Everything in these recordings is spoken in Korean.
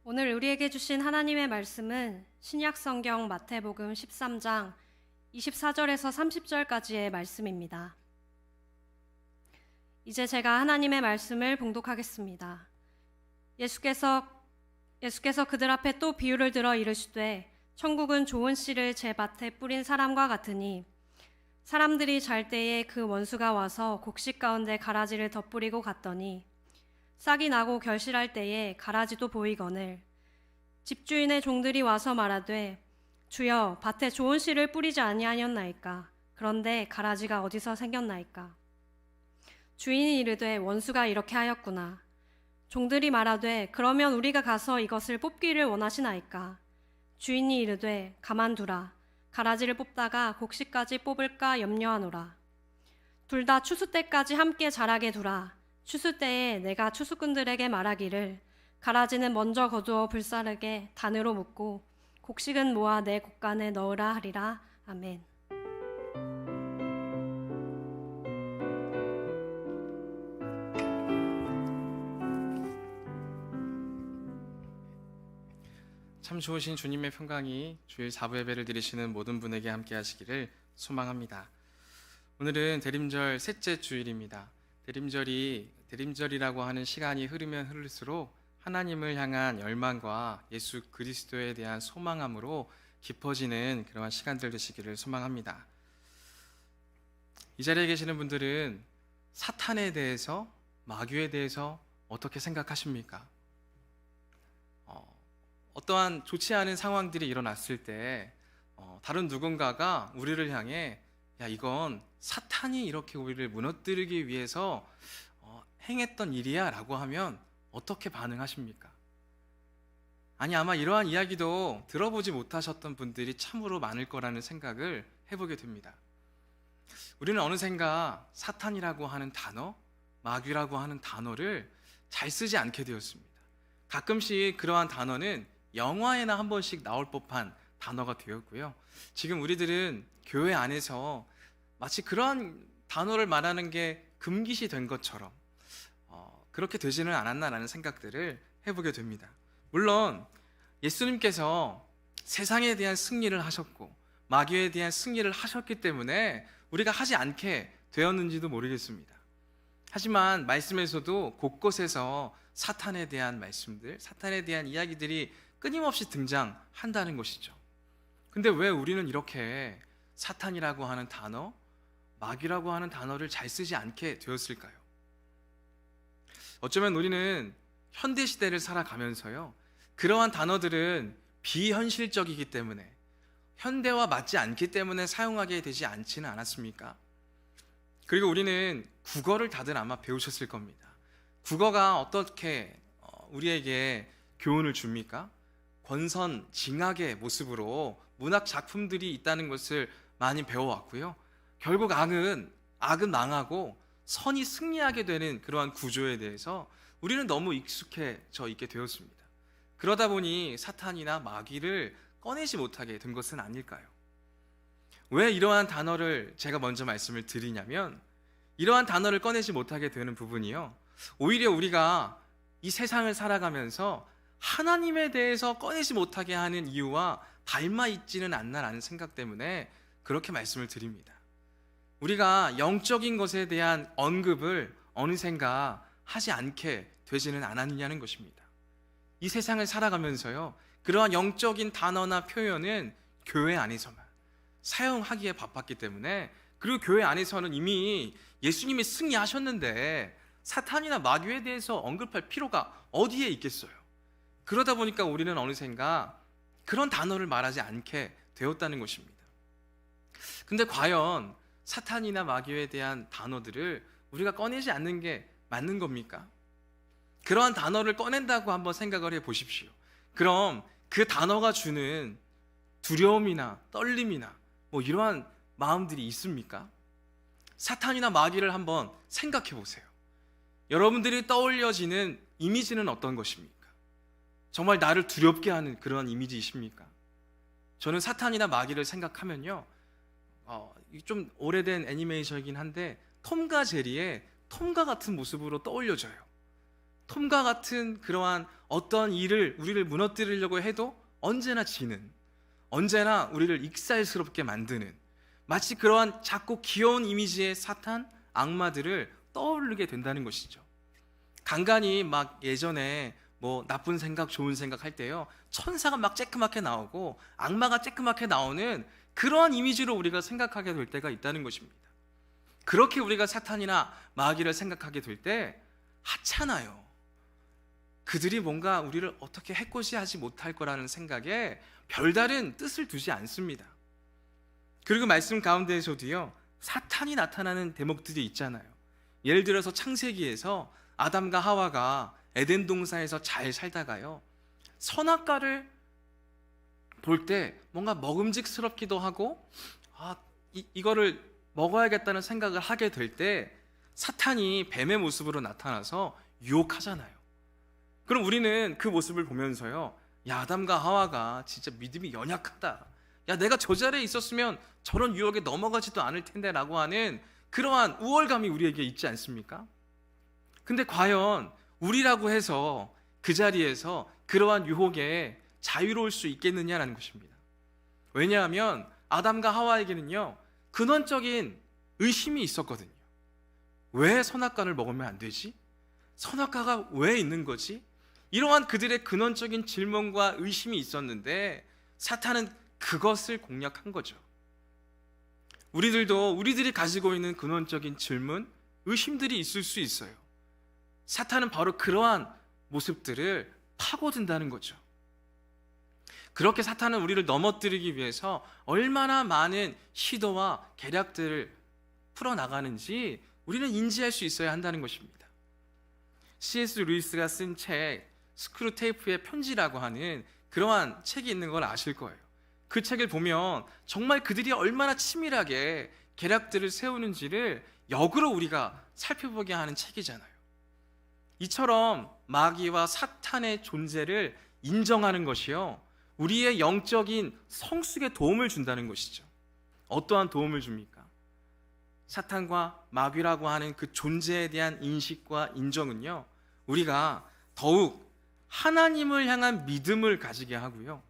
오늘 우리에게 주신 하나님의 말씀은 신약성경 마태복음 13장 24절에서 30절까지의 말씀입니다. 이제 제가 하나님의 말씀을 봉독하겠습니다. 예수께서 그들 앞에 또 비유를 들어 이르시되 천국은 좋은 씨를 제 밭에 뿌린 사람과 같으니 사람들이 잘 때에 그 원수가 와서 곡식 가운데 가라지를 덧뿌리고 갔더니 싹이 나고 결실할 때에 가라지도 보이거늘 집주인의 종들이 와서 말하되 주여 밭에 좋은 씨를 뿌리지 아니하였나이까. 그런데 가라지가 어디서 생겼나이까. 주인이 이르되 원수가 이렇게 하였구나. 종들이 말하되 그러면 우리가 가서 이것을 뽑기를 원하시나이까. 주인이 이르되 가만두라. 가라지를 뽑다가 곡식까지 뽑을까 염려하노라. 둘 다 추수 때까지 함께 자라게 두라. 추수 때에 내가 추수꾼들에게 말하기를 가라지는 먼저 거두어 불사르게 단으로 묶고 곡식은 모아 내 곡간에 넣으라 하리라. 아멘. 참 좋으신 주님의 평강이 주일 4부 예배를 드리시는 모든 분에게 함께 하시기를 소망합니다. 오늘은 대림절 셋째 주일입니다. 대림절이라고 하는 시간이 흐르면 흐를수록 하나님을 향한 열망과 예수 그리스도에 대한 소망함으로 깊어지는 그러한 시간들 되시기를 소망합니다. 이 자리에 계시는 분들은 사탄에 대해서, 마귀에 대해서 어떻게 생각하십니까? 어떠한 좋지 않은 상황들이 일어났을 때 다른 누군가가 우리를 향해 야, 이건 사탄이 이렇게 우리를 무너뜨리기 위해서 행했던 일이야 라고 하면 어떻게 반응하십니까? 아니, 아마 이러한 이야기도 들어보지 못하셨던 분들이 참으로 많을 거라는 생각을 해보게 됩니다. 우리는 어느샌가 사탄이라고 하는 단어, 마귀라고 하는 단어를 잘 쓰지 않게 되었습니다. 가끔씩 그러한 단어는 영화에나 한 번씩 나올 법한 단어가 되었고요. 지금 우리들은 교회 안에서 마치 그러한 단어를 말하는 게 금기시 된 것처럼 그렇게 되지는 않았나라는 생각들을 해보게 됩니다. 물론 예수님께서 세상에 대한 승리를 하셨고 마귀에 대한 승리를 하셨기 때문에 우리가 하지 않게 되었는지도 모르겠습니다. 하지만 말씀에서도 곳곳에서 사탄에 대한 말씀들, 사탄에 대한 이야기들이 끊임없이 등장한다는 것이죠. 근데 왜 우리는 이렇게 사탄이라고 하는 단어, 마귀라고 하는 단어를 잘 쓰지 않게 되었을까요? 어쩌면 우리는 현대시대를 살아가면서요, 그러한 단어들은 비현실적이기 때문에, 현대와 맞지 않기 때문에 사용하게 되지 않지는 않았습니까? 그리고 우리는 국어를 다들 아마 배우셨을 겁니다. 국어가 어떻게 우리에게 교훈을 줍니까? 권선징악의 모습으로 문학 작품들이 있다는 것을 많이 배워왔고요. 결국 악은 망하고 선이 승리하게 되는 그러한 구조에 대해서 우리는 너무 익숙해져 있게 되었습니다. 그러다 보니 사탄이나 마귀를 꺼내지 못하게 된 것은 아닐까요? 왜 이러한 단어를 제가 먼저 말씀을 드리냐면, 이러한 단어를 꺼내지 못하게 되는 부분이요, 오히려 우리가 이 세상을 살아가면서 하나님에 대해서 꺼내지 못하게 하는 이유와 닮아 있지는 않나라는 생각 때문에 그렇게 말씀을 드립니다. 우리가 영적인 것에 대한 언급을 어느샌가 하지 않게 되지는 않았느냐는 것입니다. 이 세상을 살아가면서요, 그러한 영적인 단어나 표현은 교회 안에서만 사용하기에 바빴기 때문에, 그리고 교회 안에서는 이미 예수님이 승리하셨는데 사탄이나 마귀에 대해서 언급할 필요가 어디에 있겠어요? 그러다 보니까 우리는 어느샌가 그런 단어를 말하지 않게 되었다는 것입니다. 근데 과연 사탄이나 마귀에 대한 단어들을 우리가 꺼내지 않는 게 맞는 겁니까? 그러한 단어를 꺼낸다고 한번 생각을 해 보십시오. 그럼 그 단어가 주는 두려움이나 떨림이나 이러한 마음들이 있습니까? 사탄이나 마귀를 한번 생각해 보세요. 여러분들이 떠올려지는 이미지는 어떤 것입니까? 정말 나를 두렵게 하는 그런 이미지이십니까? 저는 사탄이나 마귀를 생각하면요, 좀 오래된 애니메이션이긴 한데 톰과 제리의 톰과 같은 모습으로 떠올려져요. 톰과 같은 그러한 어떤 일을 우리를 무너뜨리려고 해도 언제나 지는, 언제나 우리를 익살스럽게 만드는, 마치 그러한 작고 귀여운 이미지의 사탄, 악마들을 떠오르게 된다는 것이죠. 간간히 막 예전에 뭐 나쁜 생각, 좋은 생각 할 때요, 천사가 막 쬐끄맣게 나오고 악마가 쬐끄맣게 나오는 그러한 이미지로 우리가 생각하게 될 때가 있다는 것입니다. 그렇게 우리가 사탄이나 마귀를 생각하게 될 때 하찮아요. 그들이 뭔가 우리를 어떻게 해코지하지 못할 거라는 생각에 별다른 뜻을 두지 않습니다. 그리고 말씀 가운데에서도요, 사탄이 나타나는 대목들이 있잖아요. 예를 들어서 창세기에서 아담과 하와가 에덴 동산에서 잘 살다가요, 선악과를 볼 때 뭔가 먹음직스럽기도 하고 이거를 먹어야겠다는 생각을 하게 될 때 사탄이 뱀의 모습으로 나타나서 유혹하잖아요. 그럼 우리는 그 모습을 보면서요, 야, 아담과 하와가 진짜 믿음이 연약하다, 야, 내가 저 자리에 있었으면 저런 유혹에 넘어가지도 않을 텐데 라고 하는 그러한 우월감이 우리에게 있지 않습니까? 근데 과연 우리라고 해서 그 자리에서 그러한 유혹에 자유로울 수 있겠느냐라는 것입니다. 왜냐하면 아담과 하와에게는요, 근원적인 의심이 있었거든요. 왜 선악과를 먹으면 안 되지? 선악과가 왜 있는 거지? 이러한 그들의 근원적인 질문과 의심이 있었는데 사탄은 그것을 공략한 거죠. 우리들이 가지고 있는 근원적인 질문, 의심들이 있을 수 있어요. 사탄은 바로 그러한 모습들을 파고든다는 거죠. 그렇게 사탄은 우리를 넘어뜨리기 위해서 얼마나 많은 시도와 계략들을 풀어나가는지 우리는 인지할 수 있어야 한다는 것입니다. C.S. 루이스가 쓴 책 스크루테이프의 편지라고 하는 그러한 책이 있는 걸 아실 거예요. 그 책을 보면 정말 그들이 얼마나 치밀하게 계략들을 세우는지를 역으로 우리가 살펴보게 하는 책이잖아요. 이처럼 마귀와 사탄의 존재를 인정하는 것이요, 우리의 영적인 성숙에 도움을 준다는 것이죠. 어떠한 도움을 줍니까? 사탄과 마귀라고 하는 그 존재에 대한 인식과 인정은요, 우리가 더욱 하나님을 향한 믿음을 가지게 하고요,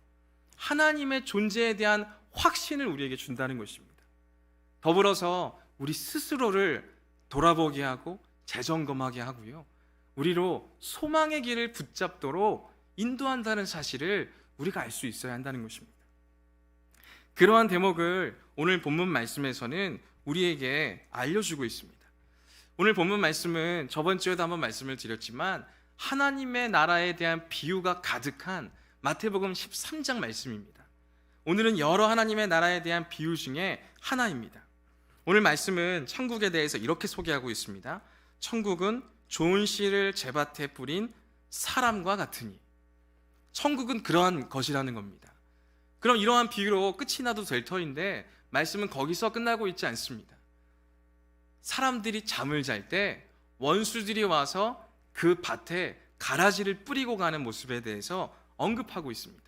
하나님의 존재에 대한 확신을 우리에게 준다는 것입니다. 더불어서 우리 스스로를 돌아보게 하고 재점검하게 하고요, 우리로 소망의 길을 붙잡도록 인도한다는 사실을 우리가 알 수 있어야 한다는 것입니다. 그러한 대목을 오늘 본문 말씀에서는 우리에게 알려주고 있습니다. 오늘 본문 말씀은 저번 주에도 한번 말씀을 드렸지만 하나님의 나라에 대한 비유가 가득한 마태복음 13장 말씀입니다. 오늘은 여러 하나님의 나라에 대한 비유 중에 하나입니다. 오늘 말씀은 천국에 대해서 이렇게 소개하고 있습니다. 천국은 좋은 씨를 제밭에 뿌린 사람과 같으니. 천국은 그러한 것이라는 겁니다. 그럼 이러한 비유로 끝이 나도 될 터인데 말씀은 거기서 끝나고 있지 않습니다. 사람들이 잠을 잘 때 원수들이 와서 그 밭에 가라지를 뿌리고 가는 모습에 대해서 언급하고 있습니다.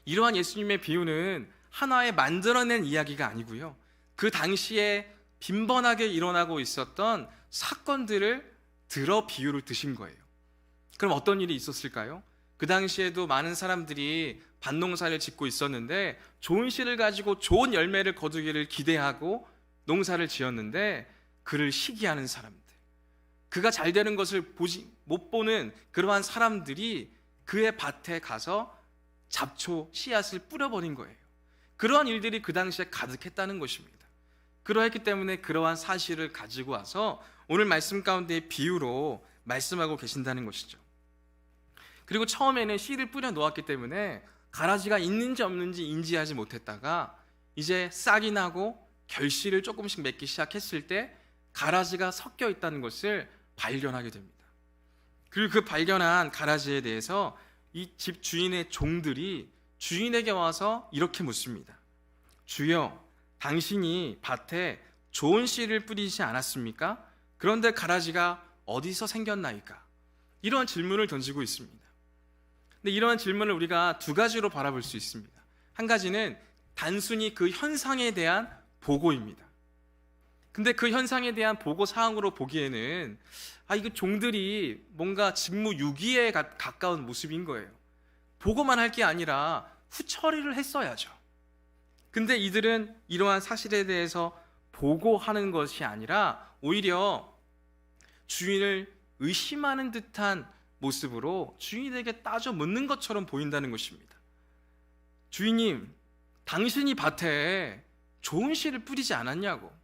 이러한 예수님의 비유는 하나의 만들어낸 이야기가 아니고요, 그 당시에 빈번하게 일어나고 있었던 사건들을 들어 비유를 드신 거예요. 그럼 어떤 일이 있었을까요? 그 당시에도 많은 사람들이 밭농사를 짓고 있었는데 좋은 씨를 가지고 좋은 열매를 거두기를 기대하고 농사를 지었는데 그를 시기하는 사람들, 그가 잘 되는 것을 못 보는 그러한 사람들이 그의 밭에 가서 잡초, 씨앗을 뿌려버린 거예요. 그러한 일들이 그 당시에 가득했다는 것입니다. 그러했기 때문에 그러한 사실을 가지고 와서 오늘 말씀 가운데 비유로 말씀하고 계신다는 것이죠. 그리고 처음에는 씨를 뿌려 놓았기 때문에 가라지가 있는지 없는지 인지하지 못했다가 이제 싹이 나고 결실을 조금씩 맺기 시작했을 때 가라지가 섞여 있다는 것을 발견하게 됩니다. 그리고 그 발견한 가라지에 대해서 이 집 주인의 종들이 주인에게 와서 이렇게 묻습니다. 주여, 당신이 밭에 좋은 씨를 뿌리지 않았습니까? 그런데 가라지가 어디서 생겼나이까? 이러한 질문을 던지고 있습니다. 근데 이러한 질문을 우리가 두 가지로 바라볼 수 있습니다. 한 가지는 단순히 그 현상에 대한 보고입니다. 근데 그 현상에 대한 보고 사항으로 보기에는 이거 종들이 뭔가 직무유기에 가까운 모습인 거예요. 보고만 할 게 아니라 후처리를 했어야죠. 근데 이들은 이러한 사실에 대해서 보고하는 것이 아니라 오히려 주인을 의심하는 듯한 모습으로 주인에게 따져 묻는 것처럼 보인다는 것입니다. 주인님, 당신이 밭에 좋은 씨를 뿌리지 않았냐고.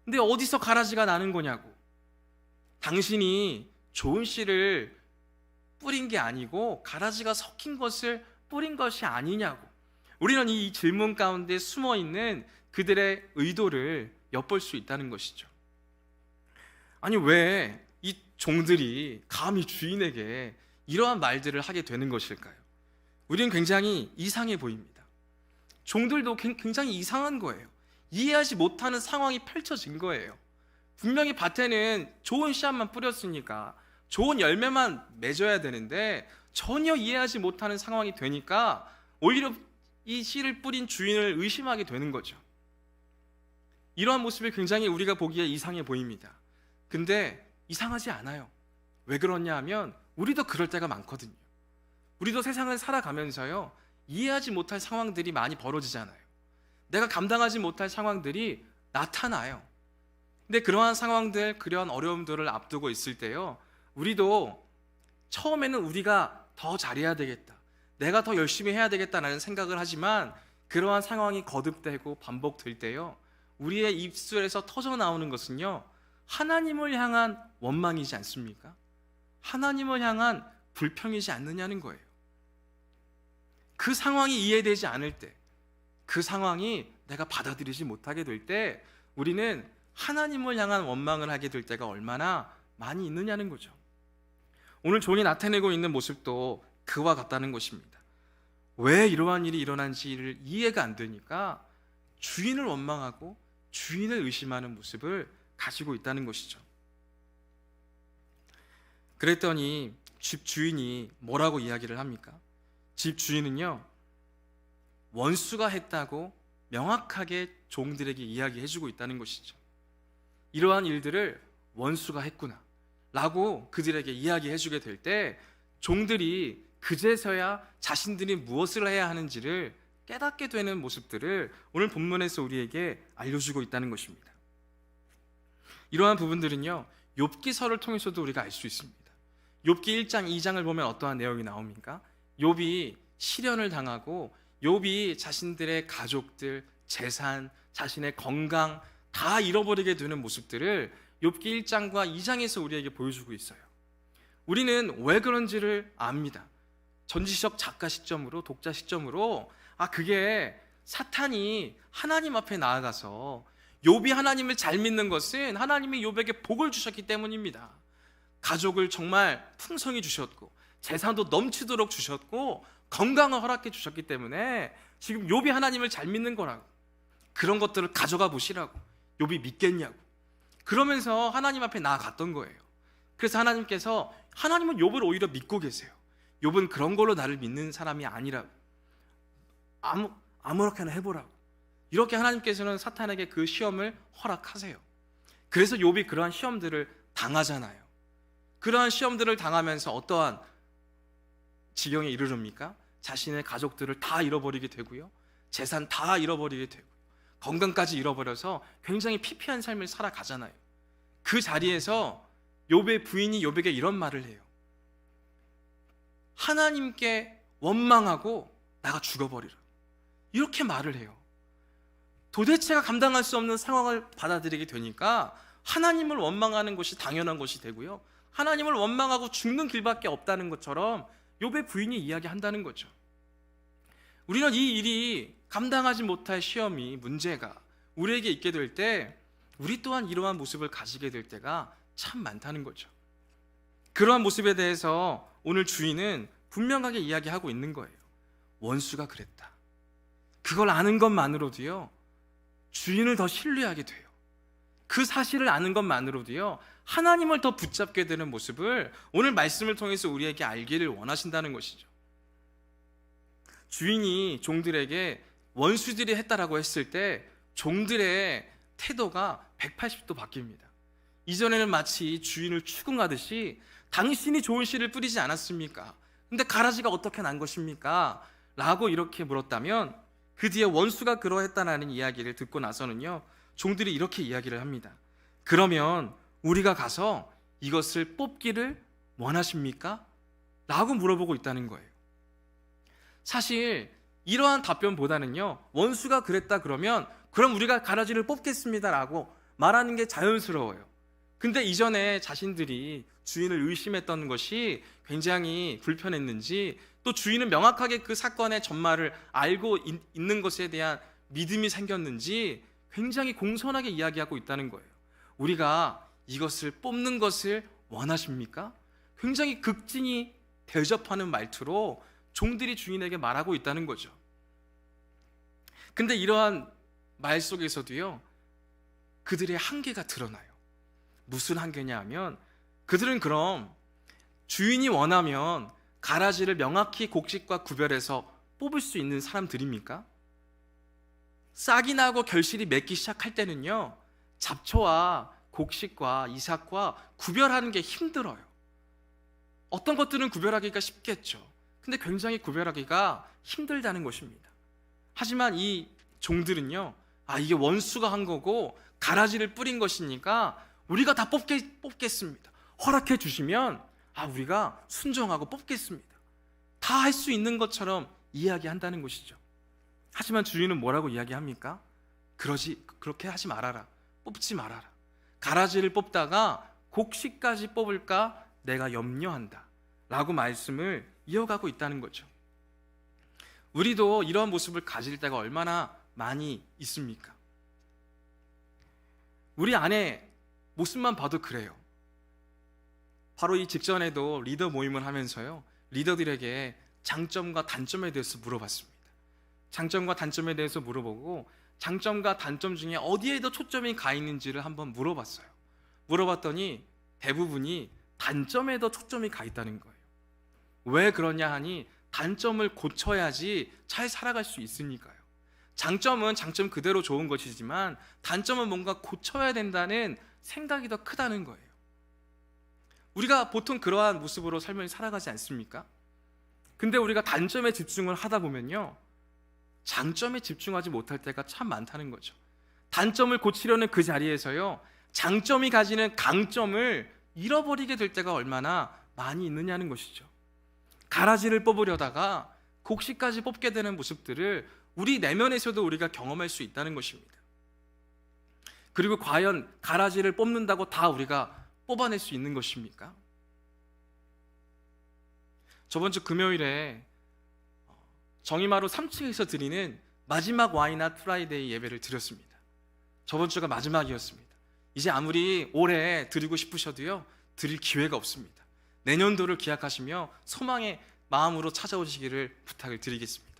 근데 어디서 가라지가 나는 거냐고. 당신이 좋은 씨를 뿌린 게 아니고 가라지가 섞인 것을 뿌린 것이 아니냐고. 우리는 이 질문 가운데 숨어 있는 그들의 의도를 엿볼 수 있다는 것이죠. 아니, 왜 이 종들이 감히 주인에게 이러한 말들을 하게 되는 것일까요? 우리는 굉장히 이상해 보입니다. 종들도 굉장히 이상한 거예요. 이해하지 못하는 상황이 펼쳐진 거예요. 분명히 밭에는 좋은 씨앗만 뿌렸으니까 좋은 열매만 맺어야 되는데 전혀 이해하지 못하는 상황이 되니까 오히려 이 씨를 뿌린 주인을 의심하게 되는 거죠. 이러한 모습이 굉장히 우리가 보기에 이상해 보입니다. 근데 이상하지 않아요. 왜 그러냐 하면 우리도 그럴 때가 많거든요. 우리도 세상을 살아가면서요, 이해하지 못할 상황들이 많이 벌어지잖아요. 내가 감당하지 못할 상황들이 나타나요. 근데 그러한 상황들, 그러한 어려움들을 앞두고 있을 때요, 우리도 처음에는 우리가 더 잘해야 되겠다, 내가 더 열심히 해야 되겠다라는 생각을 하지만 그러한 상황이 거듭되고 반복될 때요, 우리의 입술에서 터져 나오는 것은요, 하나님을 향한 원망이지 않습니까? 하나님을 향한 불평이지 않느냐는 거예요. 그 상황이 이해되지 않을 때, 그 상황이 내가 받아들이지 못하게 될 때 우리는 하나님을 향한 원망을 하게 될 때가 얼마나 많이 있느냐는 거죠. 오늘 종이 나타내고 있는 모습도 그와 같다는 것입니다. 왜 이러한 일이 일어난지를 이해가 안 되니까 주인을 원망하고 주인을 의심하는 모습을 가지고 있다는 것이죠. 그랬더니 집 주인이 뭐라고 이야기를 합니까? 집 주인은요, 원수가 했다고 명확하게 종들에게 이야기해주고 있다는 것이죠. 이러한 일들을 원수가 했구나 라고 그들에게 이야기해주게 될 때 종들이 그제서야 자신들이 무엇을 해야 하는지를 깨닫게 되는 모습들을 오늘 본문에서 우리에게 알려주고 있다는 것입니다. 이러한 부분들은요, 욥기서를 통해서도 우리가 알 수 있습니다. 욥기 1장 2장을 보면 어떠한 내용이 나옵니까? 욥이 시련을 당하고 욥이 자신들의 가족들, 재산, 자신의 건강 다 잃어버리게 되는 모습들을 욥기 1장과 2장에서 우리에게 보여주고 있어요. 우리는 왜 그런지를 압니다. 전지적 작가 시점으로, 독자 시점으로 그게 사탄이 하나님 앞에 나아가서 욥이 하나님을 잘 믿는 것은 하나님이 욥에게 복을 주셨기 때문입니다. 가족을 정말 풍성히 주셨고 재산도 넘치도록 주셨고 건강을 허락해 주셨기 때문에 지금 욥이 하나님을 잘 믿는 거라고, 그런 것들을 가져가 보시라고, 욥이 믿겠냐고, 그러면서 하나님 앞에 나아갔던 거예요. 그래서 하나님께서, 하나님은 욥을 오히려 믿고 계세요. 욥은 그런 걸로 나를 믿는 사람이 아니라고, 아무렇게나 해보라고, 이렇게 하나님께서는 사탄에게 그 시험을 허락하세요. 그래서 욥이 그러한 시험들을 당하잖아요. 그러한 시험들을 당하면서 어떠한 지경에 이르릅니까? 자신의 가족들을 다 잃어버리게 되고요, 재산 다 잃어버리게 되고 건강까지 잃어버려서 굉장히 피폐한 삶을 살아가잖아요. 그 자리에서 욥의 부인이 욥에게 이런 말을 해요. 하나님께 원망하고 나가 죽어버리라, 이렇게 말을 해요. 도대체가 감당할 수 없는 상황을 받아들이게 되니까 하나님을 원망하는 것이 당연한 것이 되고요, 하나님을 원망하고 죽는 길밖에 없다는 것처럼 욥의 부인이 이야기한다는 거죠. 우리는 이 일이 감당하지 못할 시험이, 문제가 우리에게 있게 될 때 우리 또한 이러한 모습을 가지게 될 때가 참 많다는 거죠. 그러한 모습에 대해서 오늘 주인은 분명하게 이야기하고 있는 거예요. 원수가 그랬다. 그걸 아는 것만으로도요, 주인을 더 신뢰하게 돼요. 그 사실을 아는 것만으로도요, 하나님을 더 붙잡게 되는 모습을 오늘 말씀을 통해서 우리에게 알기를 원하신다는 것이죠. 주인이 종들에게 원수들이 했다라고 했을 때 종들의 태도가 180도 바뀝니다. 이전에는 마치 주인을 추궁하듯이 당신이 좋은 씨를 뿌리지 않았습니까? 근데 가라지가 어떻게 난 것입니까? 라고 이렇게 물었다면 그 뒤에 원수가 그러했다는 이야기를 듣고 나서는요, 종들이 이렇게 이야기를 합니다. 그러면 우리가 가서 이것을 뽑기를 원하십니까? 라고 물어보고 있다는 거예요. 사실 이러한 답변보다는요, 원수가 그랬다 그러면 그럼 우리가 가라지를 뽑겠습니다 라고 말하는 게 자연스러워요. 근데 이전에 자신들이 주인을 의심했던 것이 굉장히 불편했는지, 또 주인은 명확하게 그 사건의 전말을 알고 있는 것에 대한 믿음이 생겼는지 굉장히 공손하게 이야기하고 있다는 거예요. 우리가 이것을 뽑는 것을 원하십니까? 굉장히 극진히 대접하는 말투로 종들이 주인에게 말하고 있다는 거죠. 근데 이러한 말 속에서도요, 그들의 한계가 드러나요. 무슨 한계냐 하면, 그들은 그럼 주인이 원하면 가라지를 명확히 곡식과 구별해서 뽑을 수 있는 사람들입니까? 싹이 나고 결실이 맺기 시작할 때는요, 잡초와 곡식과 이삭과 구별하는 게 힘들어요. 어떤 것들은 구별하기가 쉽겠죠. 근데 굉장히 구별하기가 힘들다는 것입니다. 하지만 이 종들은요, 이게 원수가 한 거고 가라지를 뿌린 것이니까 우리가 다 뽑겠습니다. 허락해 주시면 우리가 순종하고 뽑겠습니다. 다 할 수 있는 것처럼 이야기한다는 것이죠. 하지만 주인은 뭐라고 이야기합니까? 그렇게 하지 말아라. 뽑지 말아라. 가라지를 뽑다가 곡식까지 뽑을까 내가 염려한다 라고 말씀을 이어가고 있다는 거죠. 우리도 이런 모습을 가질 때가 얼마나 많이 있습니까? 우리 안에 모습만 봐도 그래요. 바로 이 직전에도 리더 모임을 하면서요, 리더들에게 장점과 단점에 대해서 물어봤습니다. 장점과 단점에 대해서 물어보고 장점과 단점 중에 어디에 더 초점이 가 있는지를 한번 물어봤어요. 물어봤더니 대부분이 단점에 더 초점이 가 있다는 거예요. 왜 그러냐 하니 단점을 고쳐야지 잘 살아갈 수 있으니까요. 장점은 장점 그대로 좋은 것이지만 단점은 뭔가 고쳐야 된다는 생각이 더 크다는 거예요. 우리가 보통 그러한 모습으로 삶을 살아가지 않습니까? 근데 우리가 단점에 집중을 하다 보면요, 장점에 집중하지 못할 때가 참 많다는 거죠. 단점을 고치려는 그 자리에서요, 장점이 가지는 강점을 잃어버리게 될 때가 얼마나 많이 있느냐는 것이죠. 가라지를 뽑으려다가 곡식까지 뽑게 되는 모습들을 우리 내면에서도 우리가 경험할 수 있다는 것입니다. 그리고 과연 가라지를 뽑는다고 다 우리가 뽑아낼 수 있는 것입니까? 저번 주 금요일에 정의마루 3층에서 드리는 마지막 와인아 프라이데이 예배를 드렸습니다. 저번 주가 마지막이었습니다. 이제 아무리 올해 드리고 싶으셔도요, 드릴 기회가 없습니다. 내년도를 기약하시며 소망의 마음으로 찾아오시기를 부탁을 드리겠습니다.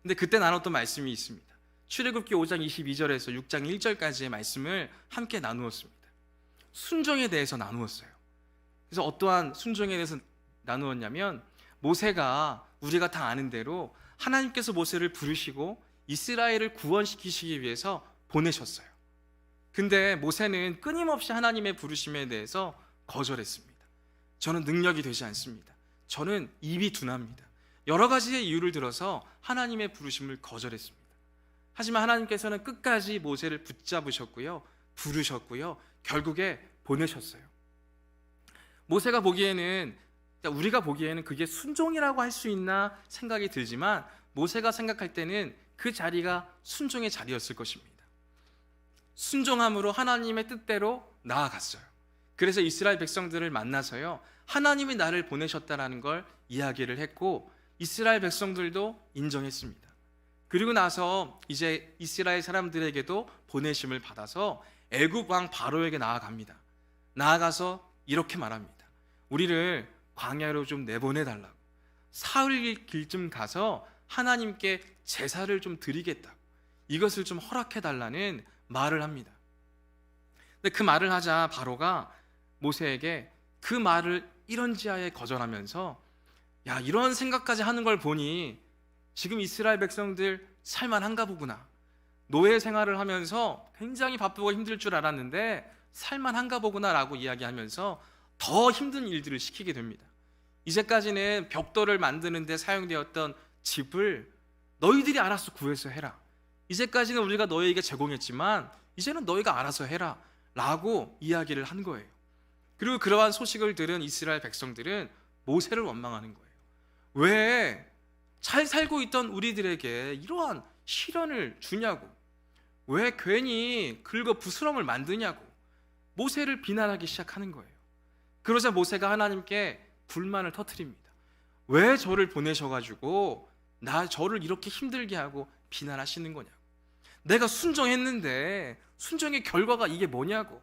근데 그때 나눴던 말씀이 있습니다. 출애굽기 5장 22절에서 6장 1절까지의 말씀을 함께 나누었습니다. 순종에 대해서 나누었어요. 그래서 어떠한 순종에 대해서 나누었냐면, 모세가 우리가 다 아는 대로 하나님께서 모세를 부르시고 이스라엘을 구원시키시기 위해서 보내셨어요. 근데 모세는 끊임없이 하나님의 부르심에 대해서 거절했습니다. 저는 능력이 되지 않습니다. 저는 입이 둔합니다. 여러 가지의 이유를 들어서 하나님의 부르심을 거절했습니다. 하지만 하나님께서는 끝까지 모세를 붙잡으셨고요, 부르셨고요, 결국에 보내셨어요. 모세가 보기에는, 우리가 보기에는 그게 순종이라고 할 수 있나 생각이 들지만, 모세가 생각할 때는 그 자리가 순종의 자리였을 것입니다. 순종함으로 하나님의 뜻대로 나아갔어요. 그래서 이스라엘 백성들을 만나서요, 하나님이 나를 보내셨다라는 걸 이야기를 했고, 이스라엘 백성들도 인정했습니다. 그리고 나서 이제 이스라엘 사람들에게도 보내심을 받아서 애굽 왕 바로에게 나아갑니다. 나아가서 이렇게 말합니다. 우리를 광야로 좀 내보내달라고, 사흘 길쯤 가서 하나님께 제사를 좀 드리겠다고, 이것을 좀 허락해달라는 말을 합니다. 근데 그 말을 하자 바로가 모세에게 그 말을 이런지하에 거절하면서, 야, 이런 생각까지 하는 걸 보니 지금 이스라엘 백성들 살만한가 보구나, 노예 생활을 하면서 굉장히 바쁘고 힘들 줄 알았는데 살만한가 보구나라고 이야기하면서 더 힘든 일들을 시키게 됩니다. 이제까지는 벽돌을 만드는 데 사용되었던 집을 너희들이 알아서 구해서 해라. 이제까지는 우리가 너희에게 제공했지만 이제는 너희가 알아서 해라 라고 이야기를 한 거예요. 그리고 그러한 소식을 들은 이스라엘 백성들은 모세를 원망하는 거예요. 왜 잘 살고 있던 우리들에게 이러한 시련을 주냐고, 왜 괜히 긁어 부스럼을 만드냐고 모세를 비난하기 시작하는 거예요. 그러자 모세가 하나님께 불만을 터뜨립니다. 왜 저를 보내셔가지고 저를 이렇게 힘들게 하고 비난하시는 거냐고, 내가 순종했는데 순종의 결과가 이게 뭐냐고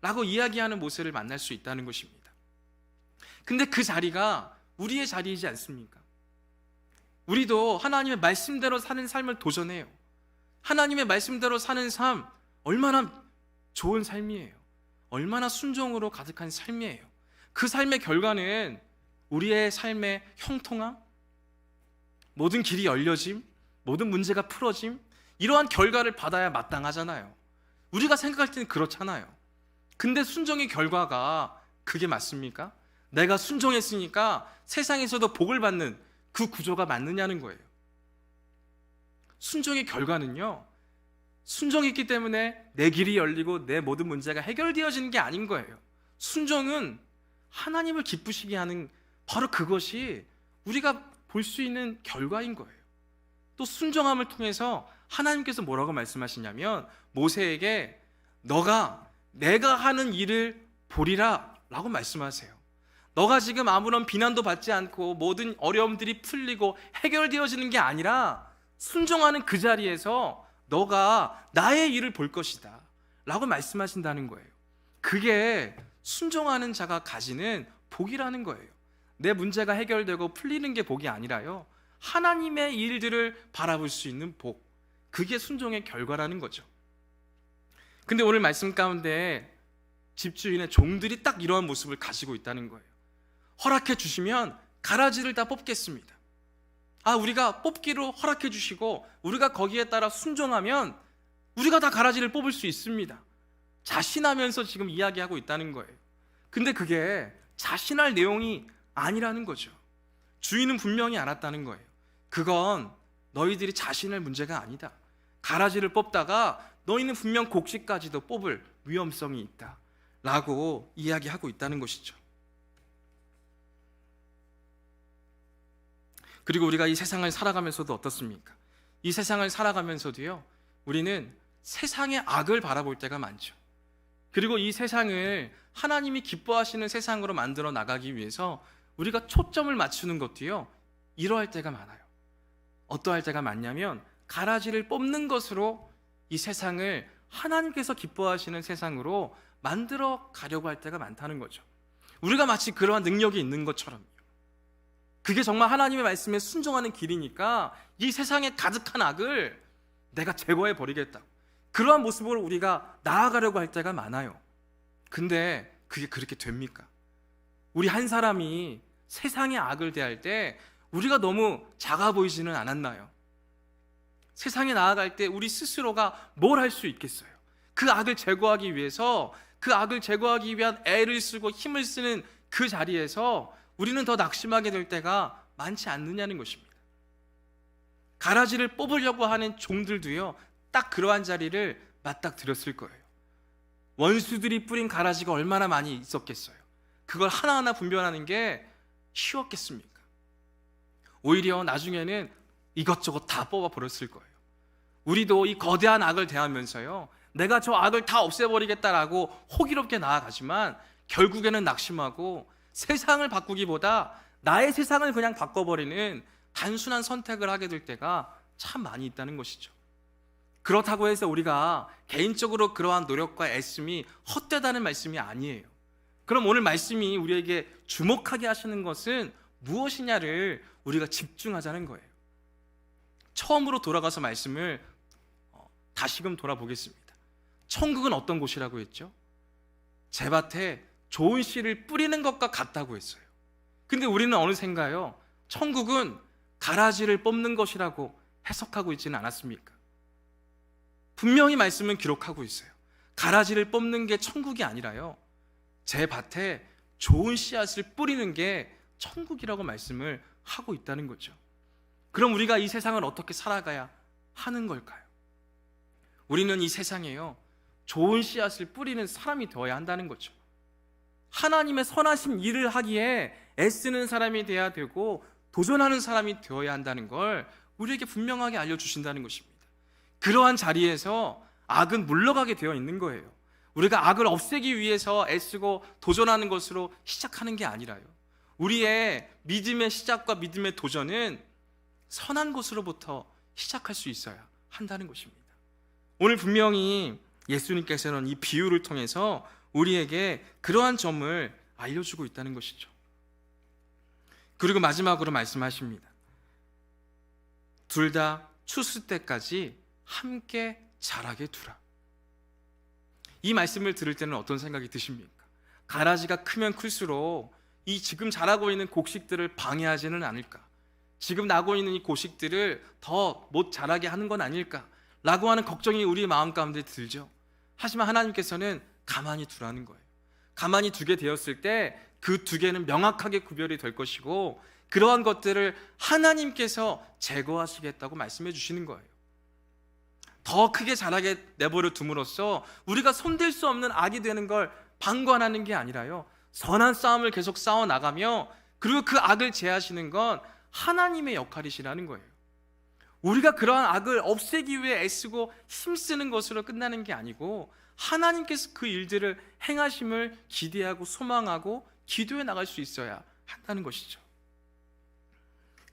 라고 이야기하는 모세를 만날 수 있다는 것입니다. 근데 그 자리가 우리의 자리이지 않습니까? 우리도 하나님의 말씀대로 사는 삶을 도전해요. 하나님의 말씀대로 사는 삶 얼마나 좋은 삶이에요. 얼마나 순종으로 가득한 삶이에요. 그 삶의 결과는 우리의 삶의 형통함, 모든 길이 열려짐, 모든 문제가 풀어짐, 이러한 결과를 받아야 마땅하잖아요. 우리가 생각할 때는 그렇잖아요. 근데 순종의 결과가 그게 맞습니까? 내가 순종했으니까 세상에서도 복을 받는 그 구조가 맞느냐는 거예요. 순종의 결과는요, 순종했기 때문에 내 길이 열리고 내 모든 문제가 해결되어지는 게 아닌 거예요. 순종은 하나님을 기쁘시게 하는, 바로 그것이 우리가 볼 수 있는 결과인 거예요. 또 순종함을 통해서 하나님께서 뭐라고 말씀하시냐면 모세에게 내가 하는 일을 보리라 라고 말씀하세요. 너가 지금 아무런 비난도 받지 않고 모든 어려움들이 풀리고 해결되어지는 게 아니라 순종하는 그 자리에서 너가 나의 일을 볼 것이다 라고 말씀하신다는 거예요. 그게 순종하는 자가 가지는 복이라는 거예요. 내 문제가 해결되고 풀리는 게 복이 아니라요, 하나님의 일들을 바라볼 수 있는 복, 그게 순종의 결과라는 거죠. 근데 오늘 말씀 가운데 집주인의 종들이 딱 이러한 모습을 가지고 있다는 거예요. 허락해 주시면 가라지를 다 뽑겠습니다. 우리가 뽑기로 허락해 주시고 우리가 거기에 따라 순종하면 우리가 다 가라지를 뽑을 수 있습니다. 자신하면서 지금 이야기하고 있다는 거예요. 근데 그게 자신할 내용이 아니라는 거죠. 주인은 분명히 알았다는 거예요. 그건 너희들이 자신할 문제가 아니다. 가라지를 뽑다가 너희는 분명 곡식까지도 뽑을 위험성이 있다 라고 이야기하고 있다는 것이죠. 그리고 우리가 이 세상을 살아가면서도 어떻습니까? 이 세상을 살아가면서도요, 우리는 세상의 악을 바라볼 때가 많죠. 그리고 이 세상을 하나님이 기뻐하시는 세상으로 만들어 나가기 위해서 우리가 초점을 맞추는 것도요, 이러할 때가 많아요. 어떠할 때가 많냐면 가라지를 뽑는 것으로 이 세상을 하나님께서 기뻐하시는 세상으로 만들어 가려고 할 때가 많다는 거죠. 우리가 마치 그러한 능력이 있는 것처럼, 그게 정말 하나님의 말씀에 순종하는 길이니까 이 세상에 가득한 악을 내가 제거해 버리겠다, 그러한 모습으로 우리가 나아가려고 할 때가 많아요. 근데 그게 그렇게 됩니까? 우리 한 사람이 세상의 악을 대할 때 우리가 너무 작아 보이지는 않았나요? 세상에 나아갈 때 우리 스스로가 뭘 할 수 있겠어요? 그 악을 제거하기 위해서, 그 악을 제거하기 위한 애를 쓰고 힘을 쓰는 그 자리에서 우리는 더 낙심하게 될 때가 많지 않느냐는 것입니다. 가라지를 뽑으려고 하는 종들도요, 딱 그러한 자리를 맞닥뜨렸을 거예요. 원수들이 뿌린 가라지가 얼마나 많이 있었겠어요. 그걸 하나하나 분별하는 게 쉬웠겠습니까? 오히려 나중에는 이것저것 다 뽑아버렸을 거예요. 우리도 이 거대한 악을 대하면서요, 내가 저 악을 다 없애버리겠다라고 호기롭게 나아가지만 결국에는 낙심하고 세상을 바꾸기보다 나의 세상을 그냥 바꿔버리는 단순한 선택을 하게 될 때가 참 많이 있다는 것이죠. 그렇다고 해서 우리가 개인적으로 그러한 노력과 애씀이 헛되다는 말씀이 아니에요. 그럼 오늘 말씀이 우리에게 주목하게 하시는 것은 무엇이냐를 우리가 집중하자는 거예요. 처음으로 돌아가서 말씀을 다시금 돌아보겠습니다. 천국은 어떤 곳이라고 했죠? 제밭에 좋은 씨를 뿌리는 것과 같다고 했어요. 근데 우리는 어느샌가요, 천국은 가라지를 뽑는 것이라고 해석하고 있지는 않았습니까? 분명히 말씀은 기록하고 있어요. 가라지를 뽑는 게 천국이 아니라요, 제 밭에 좋은 씨앗을 뿌리는 게 천국이라고 말씀을 하고 있다는 거죠. 그럼 우리가 이 세상을 어떻게 살아가야 하는 걸까요? 우리는 이 세상에요, 좋은 씨앗을 뿌리는 사람이 되어야 한다는 거죠. 하나님의 선하신 일을 하기에 애쓰는 사람이 되어야 되고 도전하는 사람이 되어야 한다는 걸 우리에게 분명하게 알려주신다는 것입니다. 그러한 자리에서 악은 물러가게 되어 있는 거예요. 우리가 악을 없애기 위해서 애쓰고 도전하는 것으로 시작하는 게 아니라요, 우리의 믿음의 시작과 믿음의 도전은 선한 것으로부터 시작할 수 있어야 한다는 것입니다. 오늘 분명히 예수님께서는 이 비유를 통해서 우리에게 그러한 점을 알려주고 있다는 것이죠. 그리고 마지막으로 말씀하십니다. 둘 다 추수 때까지 함께 자라게 두라. 이 말씀을 들을 때는 어떤 생각이 드십니까? 가라지가 크면 클수록 이 지금 자라고 있는 곡식들을 방해하지는 않을까? 지금 나고 있는 이 곡식들을 더 못 자라게 하는 건 아닐까? 라고 하는 걱정이 우리 마음 가운데 들죠. 하지만 하나님께서는 가만히 두라는 거예요. 가만히 두게 되었을 때 그 두 개는 명확하게 구별이 될 것이고, 그러한 것들을 하나님께서 제거하시겠다고 말씀해 주시는 거예요. 더 크게 자라게 내버려 둠으로써 우리가 손댈 수 없는 악이 되는 걸 방관하는 게 아니라요, 선한 싸움을 계속 싸워 나가며, 그리고 그 악을 제하시는 건 하나님의 역할이시라는 거예요. 우리가 그러한 악을 없애기 위해 애쓰고 힘쓰는 것으로 끝나는 게 아니고, 하나님께서 그 일들을 행하심을 기대하고 소망하고 기도해 나갈 수 있어야 한다는 것이죠.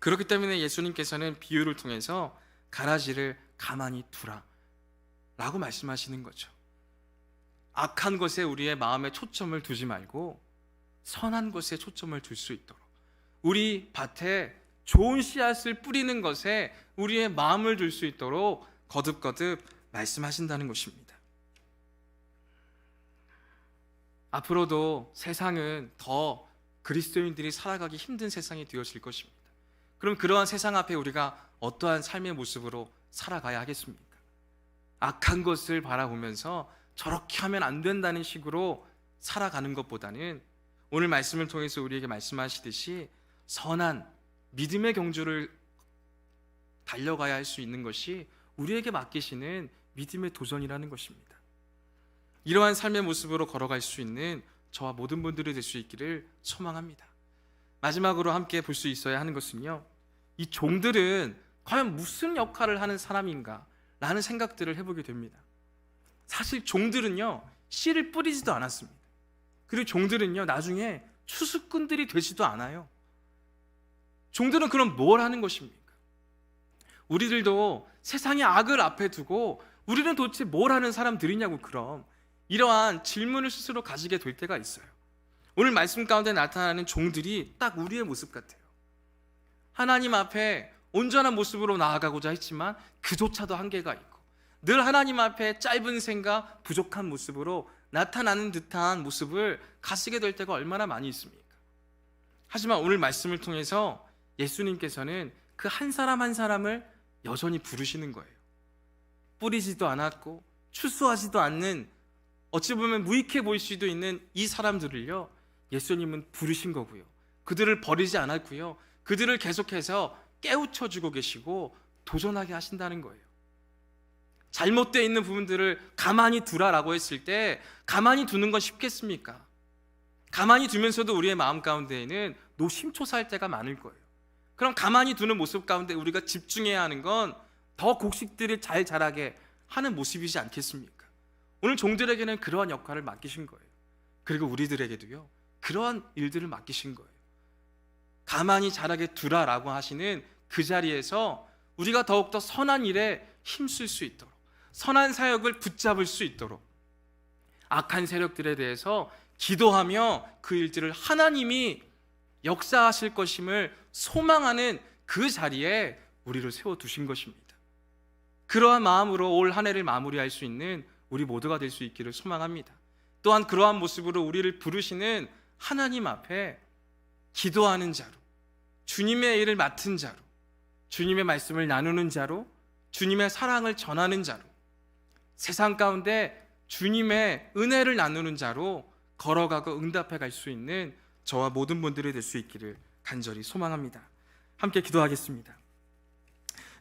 그렇기 때문에 예수님께서는 비유를 통해서 가라지를 가만히 두라 라고 말씀하시는 거죠. 악한 것에 우리의 마음에 초점을 두지 말고 선한 것에 초점을 둘 수 있도록, 우리 밭에 좋은 씨앗을 뿌리는 것에 우리의 마음을 둘 수 있도록 거듭거듭 말씀하신다는 것입니다. 앞으로도 세상은 더 그리스도인들이 살아가기 힘든 세상이 되어질 것입니다. 그럼 그러한 세상 앞에 우리가 어떠한 삶의 모습으로 살아가야 하겠습니까? 악한 것을 바라보면서 저렇게 하면 안 된다는 식으로 살아가는 것보다는 오늘 말씀을 통해서 우리에게 말씀하시듯이 선한 믿음의 경주를 달려가야 할 수 있는 것이 우리에게 맡기시는 믿음의 도전이라는 것입니다. 이러한 삶의 모습으로 걸어갈 수 있는 저와 모든 분들이 될 수 있기를 소망합니다. 마지막으로 함께 볼 수 있어야 하는 것은요, 이 종들은 과연 무슨 역할을 하는 사람인가 라는 생각들을 해보게 됩니다. 사실 종들은요, 씨를 뿌리지도 않았습니다. 그리고 종들은요, 나중에 추수꾼들이 되지도 않아요. 종들은 그럼 뭘 하는 것입니까? 우리들도 세상의 악을 앞에 두고 우리는 도대체 뭘 하는 사람들이냐고, 그럼 이러한 질문을 스스로 가지게 될 때가 있어요. 오늘 말씀 가운데 나타나는 종들이 딱 우리의 모습 같아요. 하나님 앞에 온전한 모습으로 나아가고자 했지만 그조차도 한계가 있고, 늘 하나님 앞에 짧은 생각, 부족한 모습으로 나타나는 듯한 모습을 가지게 될 때가 얼마나 많이 있습니까? 하지만 오늘 말씀을 통해서 예수님께서는 그 한 사람 한 사람을 여전히 부르시는 거예요. 뿌리지도 않았고 추수하지도 않는, 어찌 보면 무익해 보일 수도 있는 이 사람들을요, 예수님은 부르신 거고요, 그들을 버리지 않았고요, 그들을 계속해서 깨우쳐주고 계시고 도전하게 하신다는 거예요. 잘못되어 있는 부분들을 가만히 두라라고 했을 때 가만히 두는 건 쉽겠습니까? 가만히 두면서도 우리의 마음 가운데에는 노심초사할 때가 많을 거예요. 그럼 가만히 두는 모습 가운데 우리가 집중해야 하는 건 더 곡식들이 잘 자라게 하는 모습이지 않겠습니까? 오늘 종들에게는 그러한 역할을 맡기신 거예요. 그리고 우리들에게도요, 그러한 일들을 맡기신 거예요. 가만히 자라게 두라라고 하시는 그 자리에서 우리가 더욱더 선한 일에 힘쓸 수 있도록, 선한 사역을 붙잡을 수 있도록, 악한 세력들에 대해서 기도하며 그 일들을 하나님이 역사하실 것임을 소망하는 그 자리에 우리를 세워두신 것입니다. 그러한 마음으로 올 한 해를 마무리할 수 있는 우리 모두가 될 수 있기를 소망합니다. 또한 그러한 모습으로 우리를 부르시는 하나님 앞에 기도하는 자로, 주님의 일을 맡은 자로, 주님의 말씀을 나누는 자로, 주님의 사랑을 전하는 자로, 세상 가운데 주님의 은혜를 나누는 자로 걸어가고 응답해 갈 수 있는 저와 모든 분들이 될 수 있기를 간절히 소망합니다. 함께 기도하겠습니다.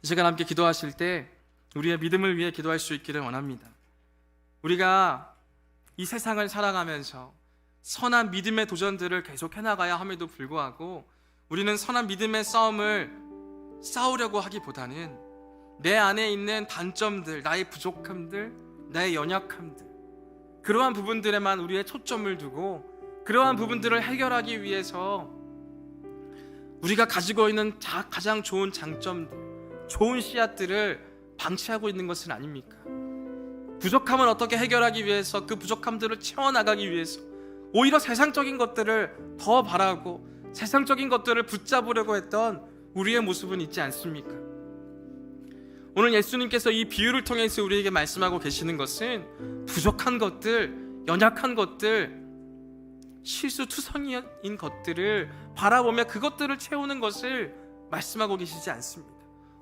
이 시간 함께 기도하실 때 우리의 믿음을 위해 기도할 수 있기를 원합니다. 우리가 이 세상을 살아가면서 선한 믿음의 도전들을 계속해 나가야 함에도 불구하고 우리는 선한 믿음의 싸움을 싸우려고 하기보다는 내 안에 있는 단점들, 나의 부족함들, 나의 연약함들, 그러한 부분들에만 우리의 초점을 두고 그러한 부분들을 해결하기 위해서 우리가 가지고 있는 가장 좋은 장점들, 좋은 씨앗들을 방치하고 있는 것은 아닙니까? 부족함을 어떻게 해결하기 위해서 그 부족함들을 채워나가기 위해서 오히려 세상적인 것들을 더 바라고 세상적인 것들을 붙잡으려고 했던 우리의 모습은 있지 않습니까? 오늘 예수님께서 이 비유를 통해서 우리에게 말씀하고 계시는 것은 부족한 것들, 연약한 것들, 실수투성이인 것들을 바라보며 그것들을 채우는 것을 말씀하고 계시지 않습니다.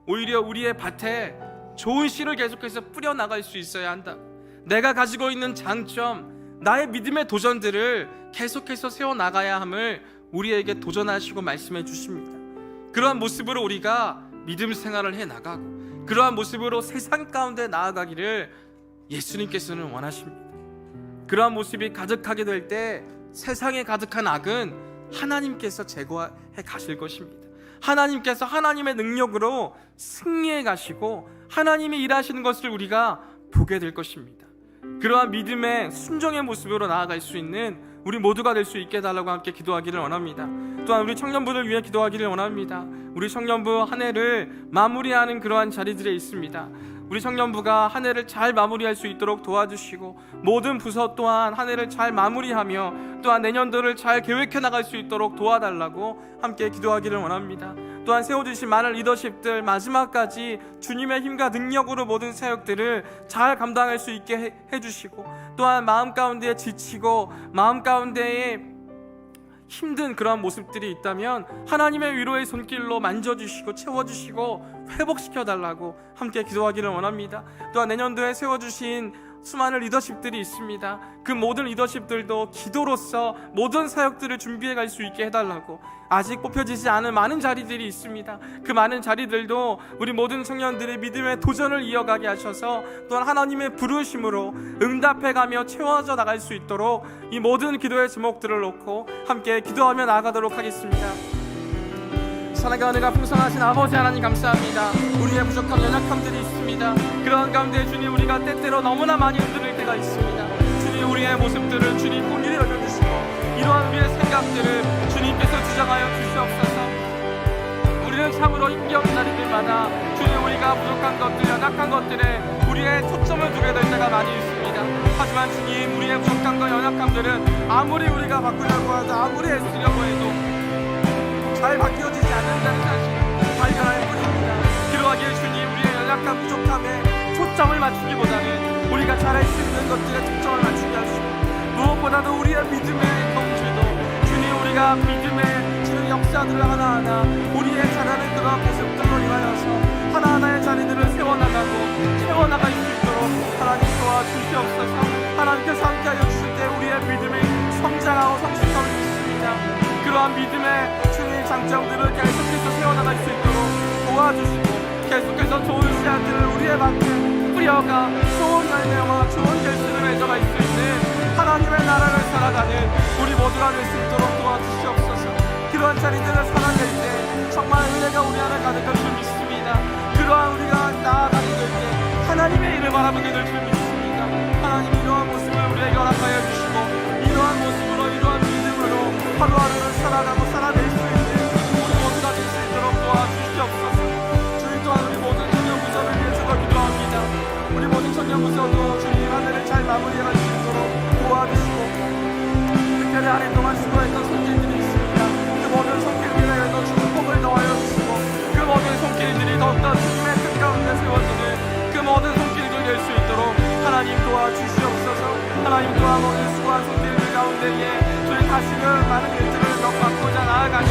오히려 우리의 밭에 좋은 씨를 계속해서 뿌려나갈 수 있어야 한다. 내가 가지고 있는 장점, 나의 믿음의 도전들을 계속해서 세워나가야 함을 우리에게 도전하시고 말씀해 주십니다. 그러한 모습으로 우리가 믿음 생활을 해나가고 그러한 모습으로 세상 가운데 나아가기를 예수님께서는 원하십니다. 그러한 모습이 가득하게 될 때 세상에 가득한 악은 하나님께서 제거해 가실 것입니다. 하나님께서 하나님의 능력으로 승리해 가시고 하나님이 일하시는 것을 우리가 보게 될 것입니다. 그러한 믿음의 순종의 모습으로 나아갈 수 있는 우리 모두가 될 수 있게 해달라고 함께 기도하기를 원합니다. 또한 우리 청년부를 위해 기도하기를 원합니다. 우리 청년부 한 해를 마무리하는 그러한 자리들에 있습니다. 우리 청년부가 한 해를 잘 마무리할 수 있도록 도와주시고 모든 부서 또한 한 해를 잘 마무리하며 또한 내년도를 잘 계획해 나갈 수 있도록 도와달라고 함께 기도하기를 원합니다. 또한 세워주신 많은 리더십들 마지막까지 주님의 힘과 능력으로 모든 사역들을 잘 감당할 수 있게 해주시고 또한 마음 가운데에 지치고 마음 가운데에 힘든 그러한 모습들이 있다면 하나님의 위로의 손길로 만져주시고 채워주시고 회복시켜달라고 함께 기도하기를 원합니다. 또한 내년도에 세워주신 수많은 리더십들이 있습니다. 그 모든 리더십들도 기도로서 모든 사역들을 준비해 갈 수 있게 해달라고, 아직 뽑혀지지 않은 많은 자리들이 있습니다. 그 많은 자리들도 우리 모든 청년들의 믿음의 도전을 이어가게 하셔서 또한 하나님의 부르심으로 응답해가며 채워져 나갈 수 있도록 이 모든 기도의 제목들을 놓고 함께 기도하며 나아가도록 하겠습니다. 사랑과 은혜가 풍성하신 아버지 하나님 감사합니다. 우리의 부족함 연약함들이 있습니다. 그러한 가운데 주님, 우리가 때때로 너무나 많이 흔들릴 때가 있습니다. 주님, 우리의 모습들을 주님 공일히 열려주시고 이러한 우리의 생각들을 주님께서 주장하여 주시옵소서. 우리는 참으로 힘겨운 날들마다 주님, 우리가 부족한 것들, 연약한 것들에 우리의 초점을 두게 될 때가 많이 있습니다. 하지만 주님, 우리의 부족함과 연약함들은 아무리 우리가 바꾸려고 하도 아무리 애쓰려고 해도 잘 바뀌어지지 않는다는 사실을 발견할 뿐입니다. 그러하기에 주님, 우리의 연약한 부족함에 초점을 맞추기보다는 우리가 잘할 수 있는 것들에 초점을 맞추게 하시고 무엇보다도 우리의 믿음의 경주도 주님, 우리가 믿음의 주는 역사들을 하나하나 우리의 잘하는 그러한 모습들로 인하여서 하나하나의 자리들을 세워나가고 채워나갈 수 있도록 하나님 도와주시옵소서. 하나님께서 함께하여 주실 때 우리의 믿음이 성장하고 성숙함을 믿습니다. 그러한 믿음의 주님의 장점들을 계속해서 세워나갈 수 있도록 도와주시고 계속해서 좋은 씨앗들을 우리의 밭에 뿌려가 좋은 열매와 좋은 결실을 맺어갈 수 있는 하나님의 나라를 살아가는 우리 모두가 될 수 있도록 도와주시옵소서. 그러한 자리들을 살아낼 때 정말 은혜가 우리 안에 가득할 줄 믿습니다. 그러한 우리가 나아가게 될 때 하나님의 일을 바라보게 될 줄 믿습니다. 하나님, 이러한 모습을 우리에게 허락하여 주시고 이러한 모습으로 이러한 믿음으로 하루하루를 살아가고 살아낼 수 있는 우리 모두가 될 수 있도록 도와주시옵소서. 주님, 또한 우리 모든 청년부서를 위해서도 기도합니다. 우리 모든 청년부서도 주님 한 해를 잘 마무리할 수 있도록 도와주시고 특별히 한 해 동안 수고했던 손길들이 있습니다. 그 모든 손길들에도 주님 복을 더하여 주시고 그 모든 손길들이 더욱더 주님의 뜻 가운데 세워지는 그 모든 손길들 될 수 있도록 하나님 도와주시옵소서. 하나님, 또한 모든 수고한 손길들 가운데에 주님 다시금 많은 일들을 겪고자 나아가는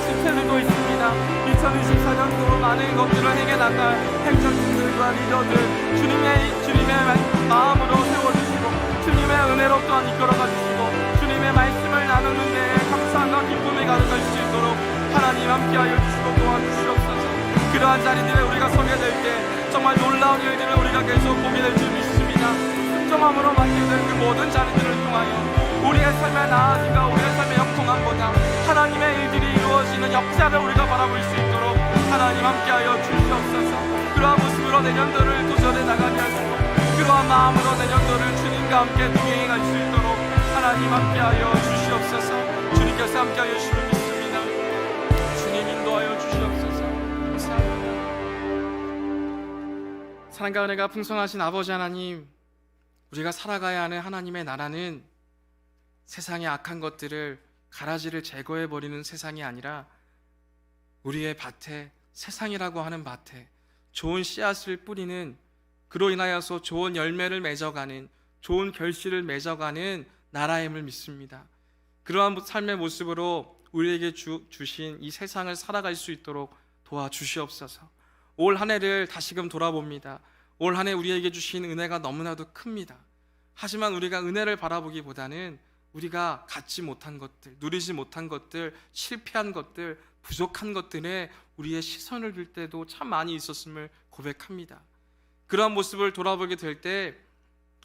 집회들도 있습니다. 2024년도 많은 것들을 행해 나갈 행정팀들과 리더들, 주님의 마음으로 세워주시고 주님의 은혜로 또한 이끌어가 주시고 주님의 말씀을 나누는 데에 감사함과 기쁨이 가득할 수 있도록 하나님 함께하여 주시고 도와주시옵소서. 그러한 자리들에 우리가 서게 될 때 정말 놀라운 일들을 우리가 계속 보게 될 줄 믿습니다. 순종함으로 맡게 될 그 모든 자리들을 통하여 우리의 삶의 나아짐과 우리의 삶의 형통함보다 하나님의 일들이 이루어지는 역사를 우리가 바라볼 수 있도록 하나님 함께하여 주시옵소서. 그러한 모습으로 내년도를 도전해 나가게 하시고 그러한 마음으로 내년도를 주님과 함께 동행해 갈 수 있도록 하나님 함께하여 주시옵소서. 주님께서 함께하여 주시면 믿습니다. 주님 인도하여 주시옵소서. 감사합니다. 사랑과 은혜가 풍성하신 아버지 하나님, 우리가 살아가야 하는 하나님의 나라는 세상의 악한 것들을 가라지를 제거해버리는 세상이 아니라 우리의 밭에, 세상이라고 하는 밭에 좋은 씨앗을 뿌리는, 그로 인하여서 좋은 열매를 맺어가는, 좋은 결실을 맺어가는 나라임을 믿습니다. 그러한 삶의 모습으로 우리에게 주신 이 세상을 살아갈 수 있도록 도와주시옵소서. 올 한 해를 다시금 돌아봅니다. 올 한 해 우리에게 주신 은혜가 너무나도 큽니다. 하지만 우리가 은혜를 바라보기보다는 우리가 갖지 못한 것들, 누리지 못한 것들, 실패한 것들, 부족한 것들에 우리의 시선을 둘 때도 참 많이 있었음을 고백합니다. 그러한 모습을 돌아보게 될 때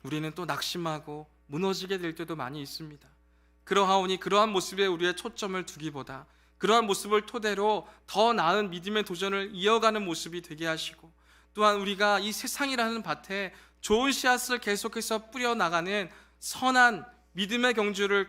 우리는 또 낙심하고 무너지게 될 때도 많이 있습니다. 그러하오니 그러한 모습에 우리의 초점을 두기보다 그러한 모습을 토대로 더 나은 믿음의 도전을 이어가는 모습이 되게 하시고, 또한 우리가 이 세상이라는 밭에 좋은 씨앗을 계속해서 뿌려나가는 선한 믿음의 경주를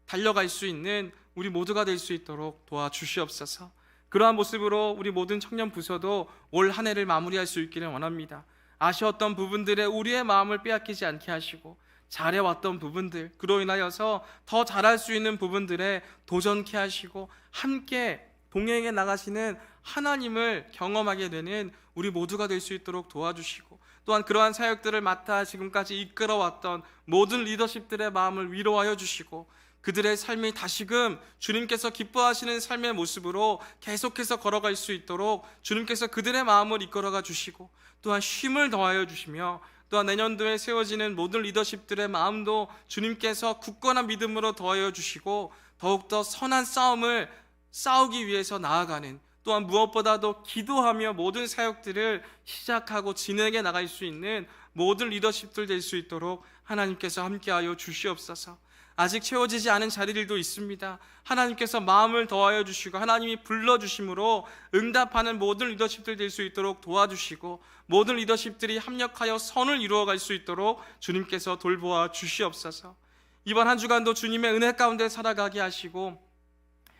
달려갈 수 있는 우리 모두가 될 수 있도록 도와주시옵소서. 그러한 모습으로 우리 모든 청년 부서도 올 한 해를 마무리할 수 있기를 원합니다. 아쉬웠던 부분들에 우리의 마음을 빼앗기지 않게 하시고, 잘해왔던 부분들, 그로 인하여서 더 잘할 수 있는 부분들에 도전케 하시고, 함께 동행해 나가시는 하나님을 경험하게 되는 우리 모두가 될 수 있도록 도와주시고, 또한 그러한 사역들을 맡아 지금까지 이끌어왔던 모든 리더십들의 마음을 위로하여 주시고, 그들의 삶이 다시금 주님께서 기뻐하시는 삶의 모습으로 계속해서 걸어갈 수 있도록 주님께서 그들의 마음을 이끌어가 주시고, 또한 쉼을 더하여 주시며, 또한 내년도에 세워지는 모든 리더십들의 마음도 주님께서 굳건한 믿음으로 더하여 주시고, 더욱더 선한 싸움을 싸우기 위해서 나아가는, 또한 무엇보다도 기도하며 모든 사역들을 시작하고 진행해 나갈 수 있는 모든 리더십들 될 수 있도록 하나님께서 함께하여 주시옵소서. 아직 채워지지 않은 자리들도 있습니다. 하나님께서 마음을 더하여 주시고 하나님이 불러주심으로 응답하는 모든 리더십들 될 수 있도록 도와주시고, 모든 리더십들이 합력하여 선을 이루어갈 수 있도록 주님께서 돌보아 주시옵소서. 이번 한 주간도 주님의 은혜 가운데 살아가게 하시고,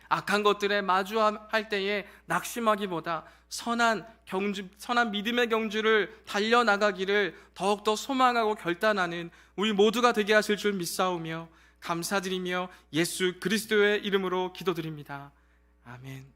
악한 것들에 마주할 때에 낙심하기보다 선한 믿음의 경주를 달려나가기를 더욱더 소망하고 결단하는 우리 모두가 되게 하실 줄 믿사오며 감사드리며 예수 그리스도의 이름으로 기도드립니다. 아멘.